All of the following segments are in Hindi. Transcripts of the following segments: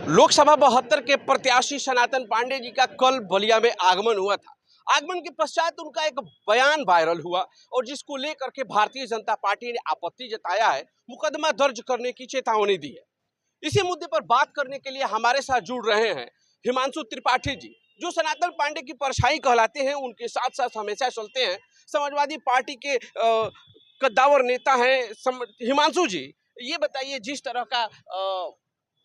लोकसभा 72 के प्रत्याशी सनातन पांडे जी का कल बलिया में आगमन हुआ था। आगमन के पश्चात उनका एक बयान वायरल हुआ और जिसको लेकर के भारतीय जनता पार्टी ने आपत्ति जताया है, मुकदमा दर्ज करने की चेतावनी दी है। इसी मुद्दे पर बात करने के लिए हमारे साथ जुड़ रहे हैं हिमांशु त्रिपाठी जी, जो सनातन पांडे की परछाई कहलाते हैं। उनके साथ साथ हमेशा चलते हैं। समाजवादी पार्टी के कद्दावर नेता हैं हिमांशु जी। ये बताइए, जिस तरह का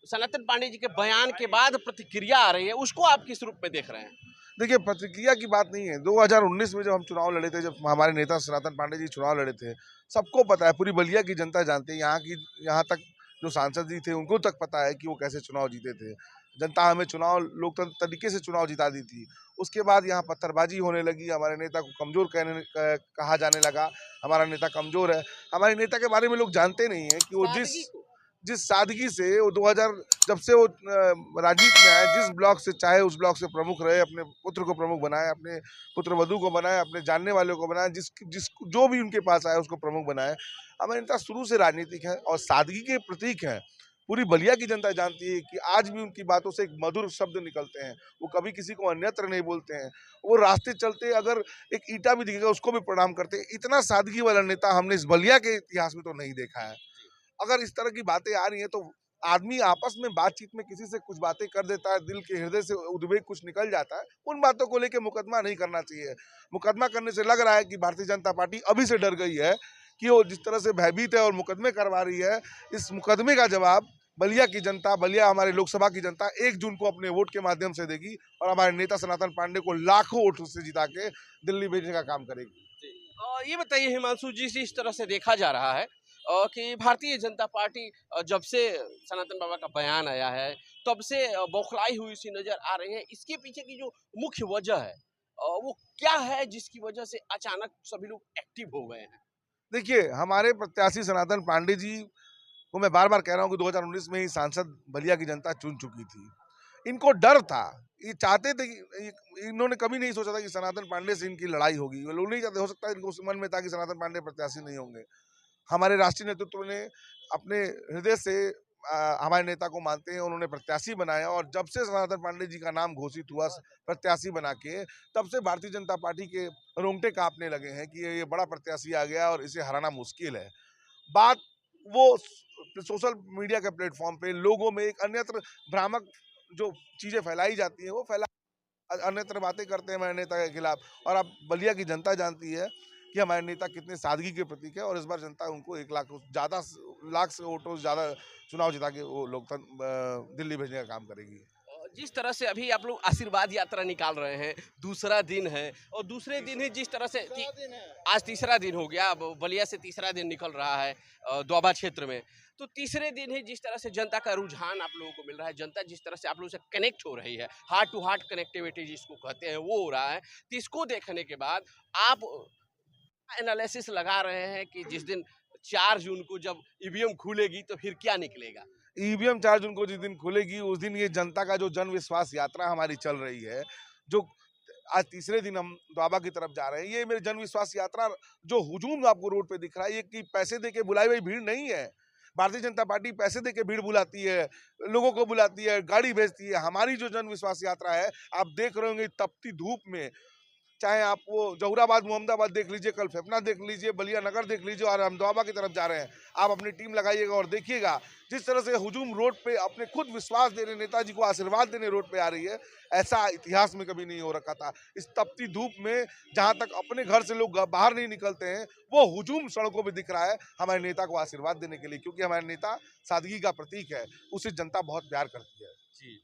सनातन पांडे जी के बयान के बाद प्रतिक्रिया आ रही है, उसको आप किस रूप में देख रहे हैं? देखिए, प्रतिक्रिया की बात नहीं है। 2019 में जब हम चुनाव लड़े थे, जब हमारे नेता सनातन पांडे जी चुनाव लड़े थे, सबको पता है, पूरी बलिया की जनता जानती है, यहाँ तक जो सांसद जी थे उनको तक पता है कि वो कैसे चुनाव जीते थे। जनता हमें चुनाव लोकतंत्र तरीके से चुनाव जिता दी थी। उसके बाद यहाँ पत्थरबाजी होने लगी, हमारे नेता को कमजोर कहा जाने लगा। हमारा नेता कमजोर है। हमारे नेता के बारे में लोग जानते नहीं है कि वो जिस सादगी से वो 2000 जब से वो राजनीति में आए, जिस ब्लॉक से चाहे उस ब्लॉक से प्रमुख रहे, अपने पुत्र को प्रमुख बनाए, अपने पुत्र वधु को बनाए, अपने जानने वालों को बनाए, जो भी उनके पास आए उसको प्रमुख बनाए। हमारे नेता शुरू से राजनीतिक हैं और सादगी के प्रतीक हैं। पूरी बलिया की जनता जानती है कि आज भी उनकी बातों से एक मधुर शब्द निकलते हैं। वो कभी किसी को अन्यत्र नहीं बोलते हैं। वो रास्ते चलते अगर एक ईंटा भी दिखेगा उसको भी प्रणाम करते हैं। इतना सादगी वाला नेता हमने इस बलिया के इतिहास में तो नहीं देखा है। अगर इस तरह की बातें आ रही हैं तो आदमी आपस में बातचीत में किसी से कुछ बातें कर देता है, दिल के हृदय से उद्वेग कुछ निकल जाता है, उन बातों को लेकर मुकदमा नहीं करना चाहिए। मुकदमा करने से लग रहा है कि भारतीय जनता पार्टी अभी से डर गई है कि वो जिस तरह से भयभीत है और मुकदमे करवा रही है, इस मुकदमे का जवाब बलिया की जनता, बलिया हमारे लोकसभा की जनता 1 जून को अपने वोट के माध्यम से देगी और हमारे नेता सनातन पांडे को लाखों वोट से जिता के दिल्ली भेजने का काम करेगी। ये बताइए हिमांशु जी, इस तरह से देखा जा रहा है कि भारतीय जनता पार्टी जब से सनातन बाबा का बयान आया है, तब से बौखलाई हुई सी नजर आ रही है। इसके पीछे की जो मुख्य वजह है, वो क्या है जिसकी वजह से अचानक सभी लोग एक्टिव हो गए हैं? देखिए, हमारे प्रत्याशी सनातन पांडे जी को मैं बार-बार कह रहा हूँ कि 2019 में ही सांसद बलिया की जनता चुन चुकी थी। इनको डर था, ये चाहते थे कि इन्होंने कभी नहीं सोचा था कि सनातन पांडे से इनकी लड़ाई होगी। वो लोग नहीं चाहते, हो सकता है इनको उस मन में था कि सनातन पांडे प्रत्याशी नहीं होंगे। हमारे राष्ट्रीय नेतृत्व ने अपने हृदय से हमारे नेता को मानते हैं, उन्होंने प्रत्याशी बनाया और जब से सनातन पांडे जी का नाम घोषित हुआ प्रत्याशी बना के, तब से भारतीय जनता पार्टी के रोंगटे कांपने लगे हैं कि ये बड़ा प्रत्याशी आ गया और इसे हराना मुश्किल है। बात वो सोशल मीडिया के प्लेटफॉर्म पे लोगों में एक अन्यत्र भ्रामक जो चीजें फैलाई जाती है, वो अन्यत्र बातें करते हैं हमारे नेता के खिलाफ। और अब बलिया की जनता जानती है कि हमारे नेता कितने सादगी के प्रतीक है और इस बार जनता उनको 1 लाख से वोटों से ज्यादा चुनाव जिता के वो लोकतंत्र दिल्ली भेजने का काम करेगी। जिस तरह से अभी आप लोग आशीर्वाद यात्रा निकाल रहे हैं, दूसरा दिन है और दूसरे दिन ही जिस तरह से आज तीसरा दिन हो गया, अब बलिया से तीसरा दिन निकल रहा है दोआबा क्षेत्र में। तो तीसरे दिन ही जिस तरह से जनता का रुझान आप लोगों को मिल रहा है, जनता जिस तरह से आप लोगों से कनेक्ट हो रही है, हार्ट टू हार्ट कनेक्टिविटी जिसको कहते हैं, वो हो रहा है। तो इसको देखने के बाद आप एनालिसिस लगा रहे हैं कि जिस दिन 4 जून को जब ईवीएम खुलेगी तो फिर क्या निकलेगा? ईवीएम 4 जून को जिस दिन खुलेगी, उस दिन ये जनता का जो जन विश्वास यात्रा हमारी चल रही है, जो आज तीसरे दिन हम दोआबा की तरफ जा रहे हैं, ये मेरे जन विश्वास यात्रा जो हुजूम आपको रोड पे दिख रहा है, ये कि पैसे दे के बुलाई हुई भीड़ नहीं है। भारतीय जनता पार्टी पैसे दे के भीड़ बुलाती है, लोगों को बुलाती है, गाड़ी भेजती है। हमारी जो जन विश्वास यात्रा है, आप देख रहे होंगे तपती धूप में, चाहे आप वो जहुराबाद मोहम्मदाबाद देख लीजिए, कल फेफना देख लीजिए, बलिया नगर देख लीजिए और हम दोआबा की तरफ जा रहे हैं। आप अपनी टीम लगाइएगा और देखिएगा जिस तरह से हुजूम रोड पे अपने खुद विश्वास देने, नेताजी को आशीर्वाद देने रोड पे आ रही है, ऐसा इतिहास में कभी नहीं हो रखा था। इस तपती धूप में जहां तक अपने घर से लोग बाहर नहीं निकलते हैं, वो हुजूम सड़कों पे दिख रहा है हमारे नेता को आशीर्वाद देने के लिए, क्योंकि हमारे नेता सादगी का प्रतीक है, उसे जनता बहुत प्यार करती है। जी।